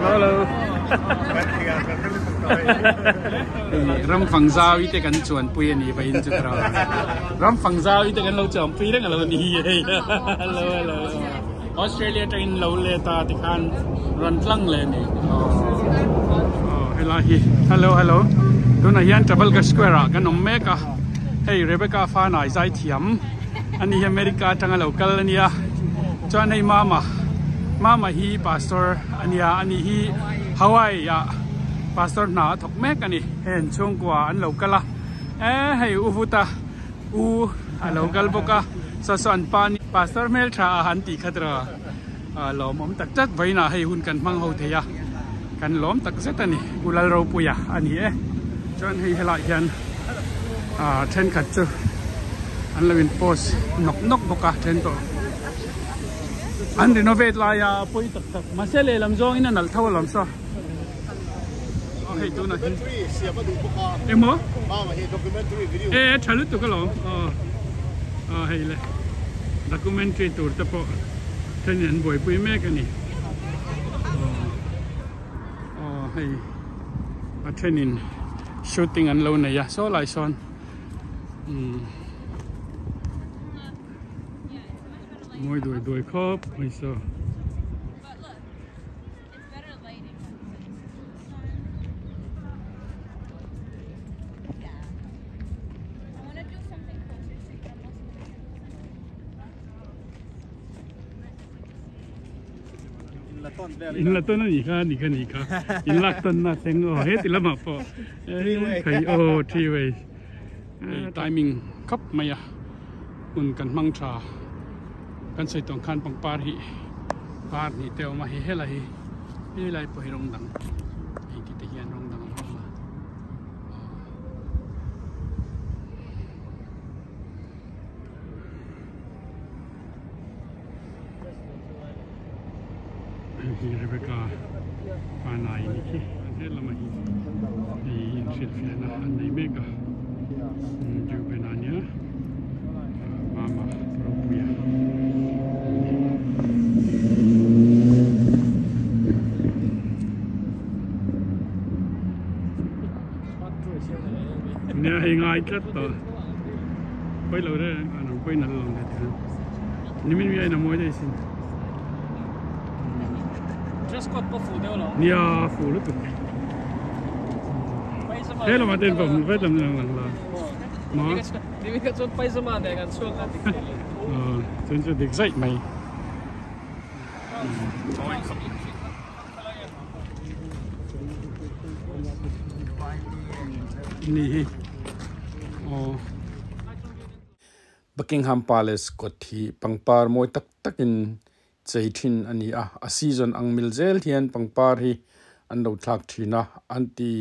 Hello. Ram phẳng giao ý cái chuẩn bùi này phải in chút rồi. Ram phẳng giao ý cái lâu chồng bùi đó là lâu đi. Hello. Australia train lâu lệ ta thì kan run lăng lên này. Hello. Tôi nói hiện Rebecca Square cái nông mek.An. Hey Rebecca Fanai Zaithiam. Anh đi America trang local anh ya. Cho anh ấy mama hi pastor anh hi Hawaii ya pastor na thok mek ani hen chhungkua.An local hey uvuta local boka sasan pan pastor mel tha han ti khatra lom om tak tak vaina hey hun kan mang ho theya kan lom tak zet ani ulal ro puya ani chon hey hela hian then khat chu an lovin post nok boka then to an renovate la ya poi tak masele lamzong ina nal thaw lam sa hey tu na emo documentary video chalu tu ka lo hey le documentary tur ta po then boy pui mek ani hey attending shooting an lo na ya so lai son Moi đuổi khóc Mizo. In laton na ni ka in laton na seng hết thì lắm mà po thầy three way timing cấp mày un kan mang trà kan sei tong khan pang par hi teo ma hi hela hi lai po hi rong dang hi ti te hian rong dang hi Rebecca Fanai ni ki hela ma hi in shil na an nei mega ju benania mama propria nè hình ai chết rồi quay lâu đấy anh quay nằm lòng đấy thì nhưng mình bây giờ mới đây xin just got có phủ đâu rồi nha phủ lúc thế là mà tên phẩm phải làm lần là nó đi cái chỗ phải xem mà đểกันช่วงกันchân cho được dậy màyนี่Buckingham Palace ko thi pangpar moi takin cheitin ani a season ang milzel hian pangpar hi an lo thlak thina anti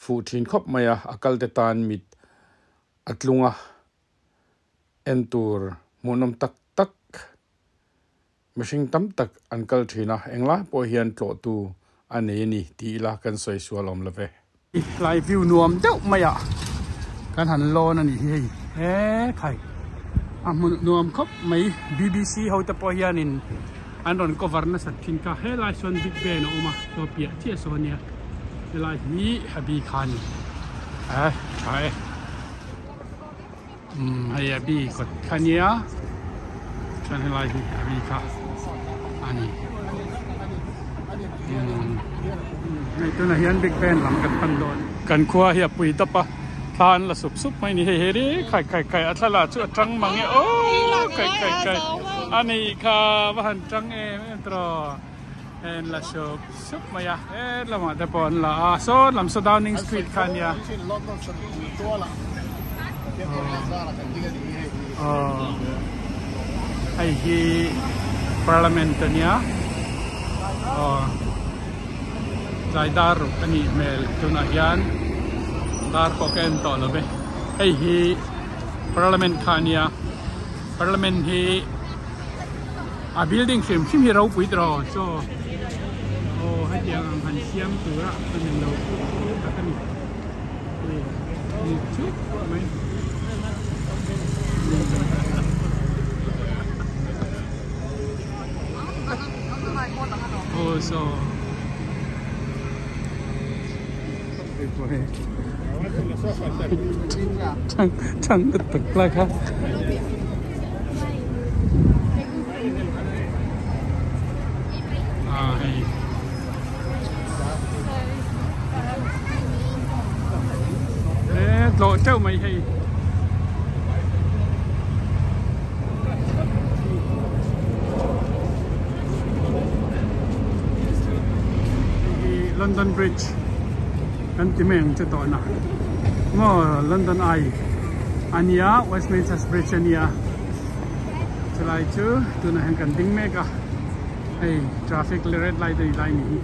fu thin khop maya akal te tan mit atlunga entur monom tak machine tam tak ankal thina engla po hian tlo tu ane ni ti la kan soi sualom lave live view nuam deuh maya kan han lon ani hi khai nuam khop mai BBC ho ta po hian in an ron cover na sat thin ka he lai son big ben oma to pia che sonia lai hi habi khan khai hay abi ko khania chan lai hi habi kha ani ngay tôi là hiền big ben làmกันพัน đòn กันครัวเฮียปุ๋ยตะปะทานละสุบไม่นี่เฮ้ดิไข่อัตละจุดจังมังโอ้ไข่อันนี้ค่ะว่าหันจังตรอเอ็นละสุบมายาละมาแต่ปอนละโซลำโซดาวนิงสตรีทคันยาไอ้ที่พาร์ลิเมนต์เนี่ยZaithiam ani mel tuna hian dar ko ken to lobe hei hi parliament khania parliament hi a building sim sim hi rau pui tro so oh hai yang han siam tu ra kan lo ta kan ni chu mai oh so chẳng được thực là khác hay lộ trâu mày hay London Bridge kan timeng che to na ngo London Eye ania Westminster Bridge ania chelai chu tu na han kan ding me ka hey traffic red light line ni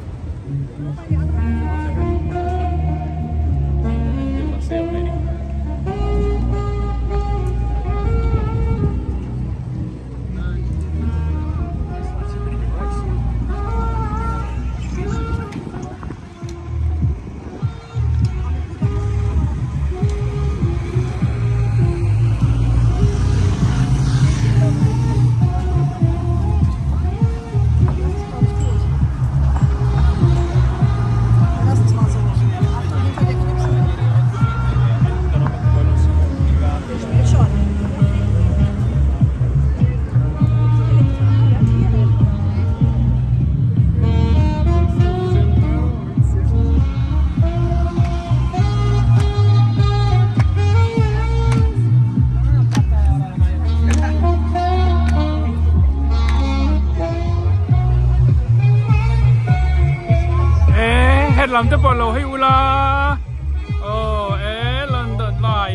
làm cho bộ lô hay ula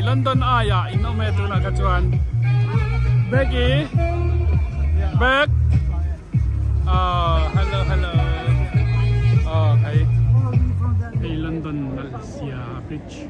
London Eye in ome tu na kacuan Becky Beck hello okay hey London Malaysia Bridge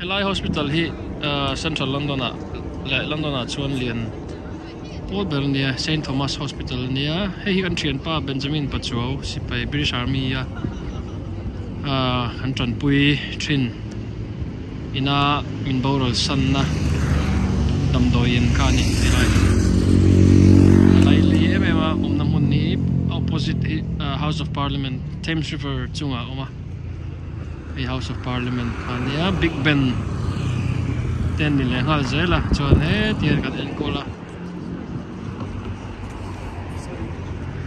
Lai hospital hi central London chuan lian Paul nia St Thomas Hospital nia hei kan thian pa Benjamin Pachuau sipai British Army ya han tran pui thin ina min boral san na damdoin ka ni lai li emema namun ni opposite House of Parliament Thames River chunga oma the House of Parliament ania Big Ben ten ni le hal zela chuan he tiar kan en kola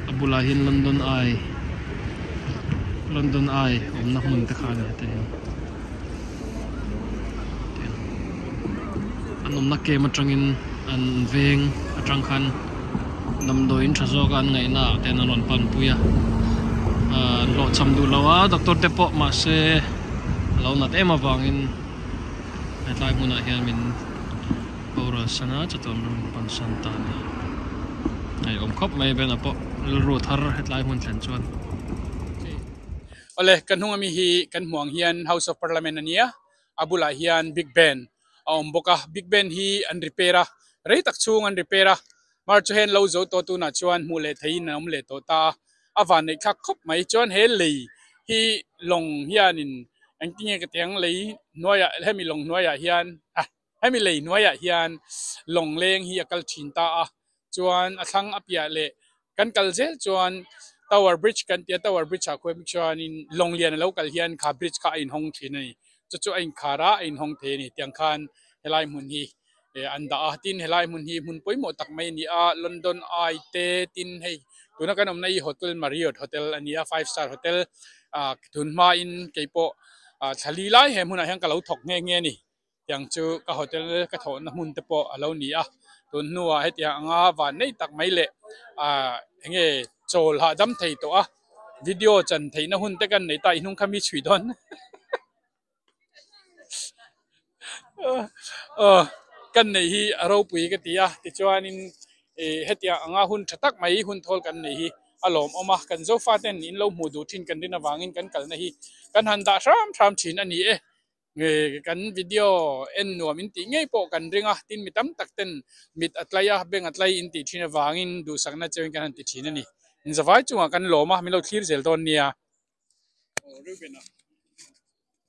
abula hin London Eye na mun ta khan te anom na ke matrangin an veng atrang khan namdo in thazo kan ngai na ten anon pan puya lo cham du lawa doctor te po ma se lo na te ma wangin atlai muna hian min pora sana chaton pan santa ai om khop mai ben apo ru thar hetlai mun thlen chuan ole kan hung ami hi kan muang hian House of Parliament ania abula hian Big Ben boka Big Ben hi an repera rei tak chung an repera mar chu hen lo zo to tu na chuan mu le thein nam le to ta awan nei khak khop mai chuan he lei hi long hian in anh tinge cái tiếng lấy nuôi à hay mi long nuôi à hiền hay mi lấy nuôi à hiền long lên hi akal chin ta chuan athang apia le kan kal zel chuan Tower Bridge kan tia Tower Bridge a khoi chuan in long lian local hian kha bridge kha in hong thin ni chu anh khara in hong the ni tiang khan helai mun hi anda tin helai mun hi mun poimo tak mai ni a London ai te tin hei tuna kan om nei hotel Marriott hotel ania 5-star hotel tun ma in keipo thali lai he mun a hang kalau thok nge ni yang chu ka hotel ka tho na mun te po alo ni a tun nuwa he tia anga van nei tak mai le nge chol ha dam thei to a video chan thei na hun te kan nei ta inung khami chui don kan nei hi aro pui ka tia ti chuanin hetia anga hun thatak mai hun thol kan nei hi alom oma kan zo fa ten in lo mu du thin kan dina wangin kan kal na hi kan han da ram thin ani nge kan video en nuam in ti ngei po kan ringa tin mitam tak ten mit atlaya beng atlai in ti thina wangin du sakna chewin kan ti thina ni in zawai chunga kan loma mi lo thlir zel ton nia rubena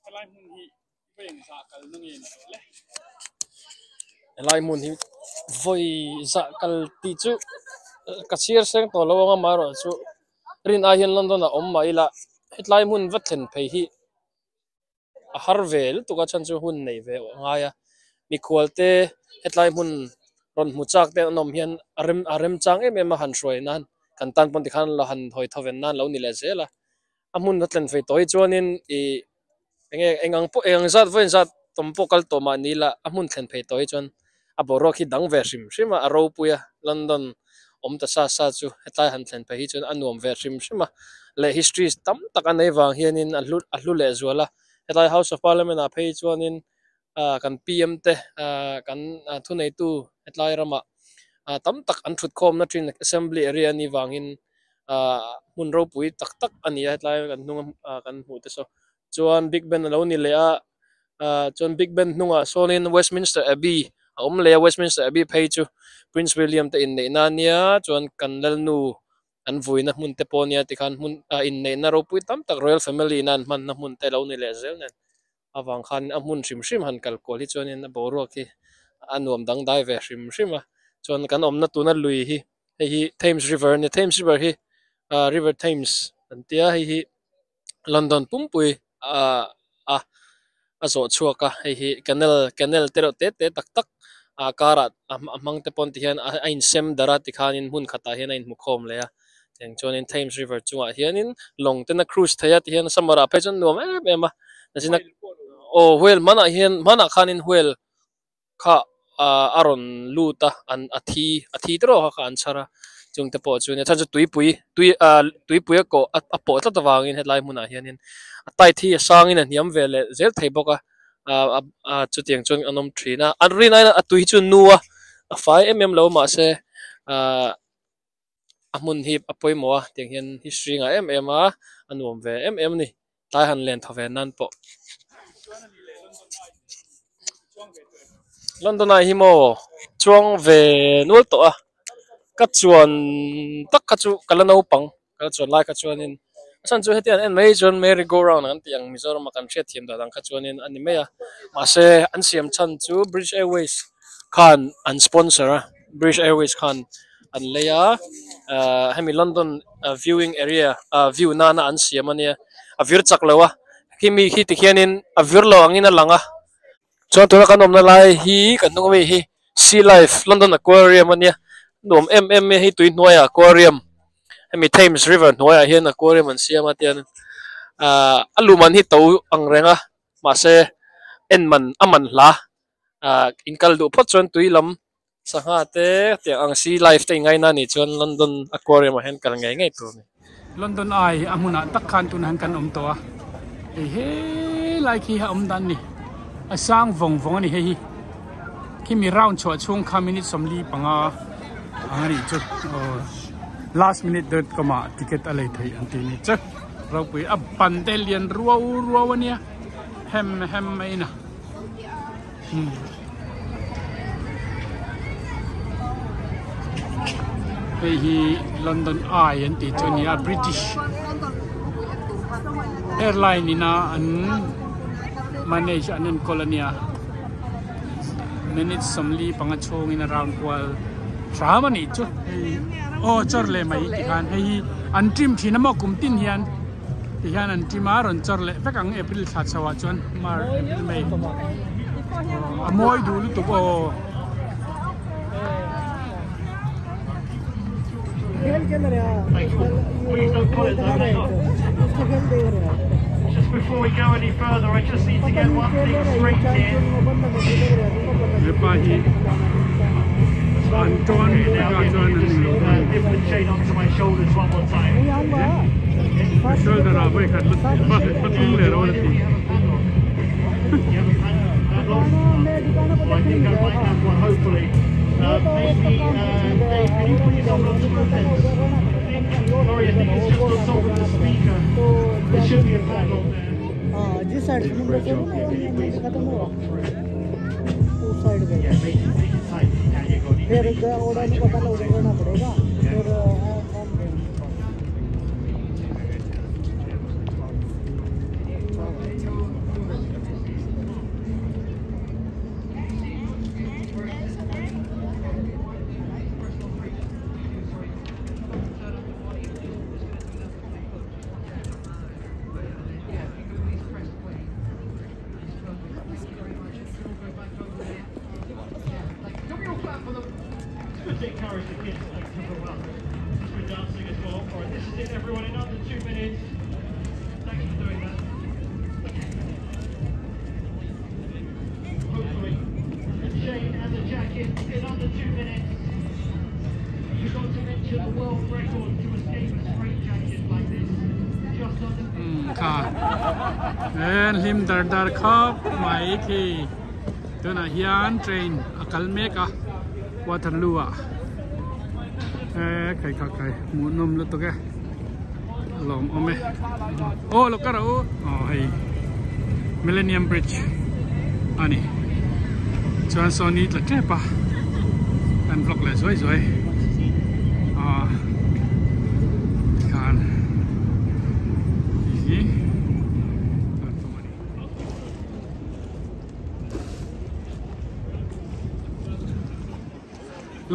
alai mun hi beng sa kal nungin le lai mun hi voi za kal ti chu kachir seng to lo nga maro chu rin a hian London a om mai la hetlai mun vatlen phei hi a harvel tu ka chan chu hun nei ve nga ya mi khualte hetlai mun ron mu chak te nom hian arem chang em em han roi nan kan tan pon ti khan la han hoi thoven nan lo ni le zela amun vatlen phei toi chuanin engang po eng zat voin zat tompo kal to ma ni la amun thlen phei toi chon aboro khi dang ve sim sima aro puya London om ta sa chu hetlai han thlen phei hi chon anuam ve sim sima le history tam tak anei wang hianin a hlu le zuala hetlai House of Parliament a phei chuanin kan PM te kan thu nei tu hetlai rama tam tak an thut khom na trin assembly area ni wangin mun ro pui tak tak ani hetlai kan nung kan hu te so chuan Big Ben lo ni le chuan Big Ben nunga sonin Westminster Abbey le Westminster Abbey phei chu Prince William te in nei na nia chuan kan lal nu an vuina mun te ponia ti khan mun in nei na ro pui tam tak royal family nan man na mun te lo ni le zel nen awang khan amun sim han kal kol hi chuanin boro ki anuam dang dai ve sim chuan kan om na tu na lui hi Thames River hi River Thames antia hi London pumpui zo chuaka hi canal tero te tak tak karat amang te pon ti hian ain sem dara ti khanin hun khata hian ain mukhom le teng chonin Thames River chunga hianin long te na cruise thaya ti hian samara pe chon nuam ema nasina well mana khanin well kha aron luta an athi tro kha an chara chung te po chu ne chan chu tui pui ko apo ta tawangin headline muna hianin tai thi sangin an hiam vele zel thei boka chu tiang chung anom thina an rin aina atui chu nuwa 5mm lo ma se amun hi apoi mo tiang hian history nga anuam ve ni tai han len thove nan po London ai hi mo chuang ve nual to ka chuan tak ka chu kalano pang ka chuan lai ka chuanin san chu hetian en mai chuan merry go round an tiang Mizoram kan thriat thiam da dang ka chuanin ani meya ma se an siam chan chu British Airways khan an sponsor British Airways khan an leya hemi London viewing area view na an siam ania avir chak lawa kimi hi tikhianin avir lo angina langa chuan tuna kan om na lai hi kan nung hi Sea Life London Aquarium ania nom hi tui hnuai aquarium hemi Thames River hnuai hian aquarium an siam atian aluman hi to ang renga ma se enman aman hla in kal du phot chuan tui lam sanga te ang Sea Life te ngai na ni chuan London Aquarium hen kal ngai tu ni London ai amuna tak khan tun han kan om to he like hi om dan ni asang vong ani he kimi round cho chung kha minute somli panga angari chu last minute dot kama ticket alai thai anti ni chu ro pui a pandelian ruwa wania hem mai na hi London Eye anti chu ni a British airline ina an manage anan colonia minutes somli pangachong in around kwal drama ni chu chorle mai ti khan hei an trim thina mo kumtin hian ti hian an timaron chorle vekang April tha chawa chuan mar mai amoi du lu tu Please don't pull it though, hang on. Just before we go any further, I just need to get one thing straight here. Lift the chain onto my shoulders one more time. Shoulder up, wait, but I think I might have one, hopefully. Maybe, Dave, can you put your shoulder on top of this? Sorry, I think it's just on top of the speaker. There should be a padlock there. This side. Yeah, make it tight. Yeah, you go. Encourage the kids to come up. Since we're dancing as well. Alright, this is it, everyone, in under 2 minutes. Thanks for doing that. Hopefully, the chain and the jacket in under 2 minutes. You got to mention the world record to escape a straight jacket like this. Just under and him dar khop mai thi tuna hian train akal meka Waterloo kai mu nom lu to ke lom ome oh lo kara oh hey Millennium Bridge ani chuan so ni tla trepa an vlog le zoi kan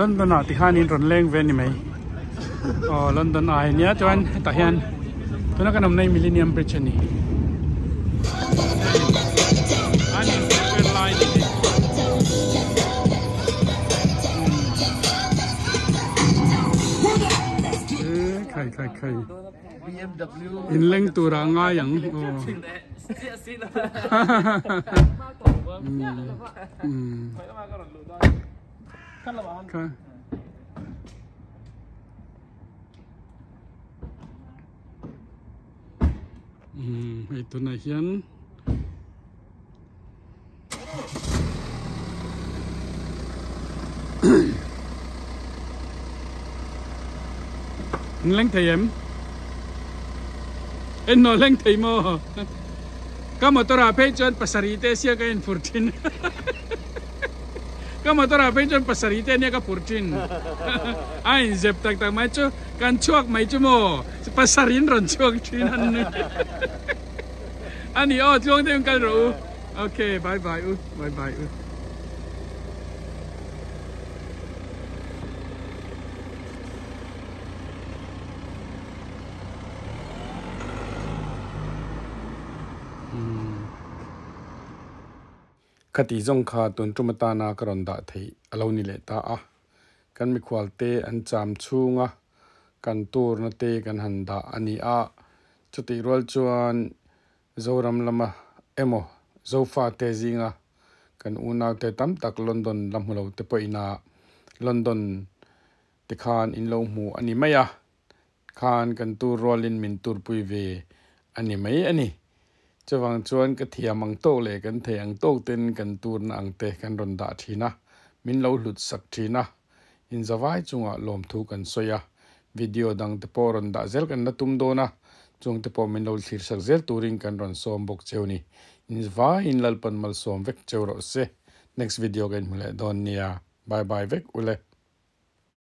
London ti hanin ron leng ve ni mai London ai nia chuan ta hian tuna kanam nei Millennium Bridge ani ani red line kai BMW in leng tura nga yang itu na hian leng thầy em no leng thầy mo ka motora pe chon pasarite sia ka in 14 ka motora pe chon pasarite ne ka 14 ai zep tak mai chu kan chuak mai chu mo pasarin ron chuak thin an ni ani chuang te kal ro okay bye bye khati zong kha tun tumata na karon da thei alo ni le ta a kan mi khwal te an cham chunga kan tur na te kan handa ani a chuti rol chuan zoram lama emo zofa te zinga kan una te tam tak London lamhulo te poina London te khan in lo mu ani maya khan kan tur rolin min tur pui ve ani mai ani chawang chuan ka thiamang to le kan theyang to ten kan tur na ang te kan ron da thina min lo hlut sak thina in zawai chunga lom thu kan soya video dang te poron da zel kan na tum do na chung te po min lo thir sak zel turing kan ron som bok chewni in zawai in lalpan mal som vek chewro se next video kan mule don nia bye bye vek ule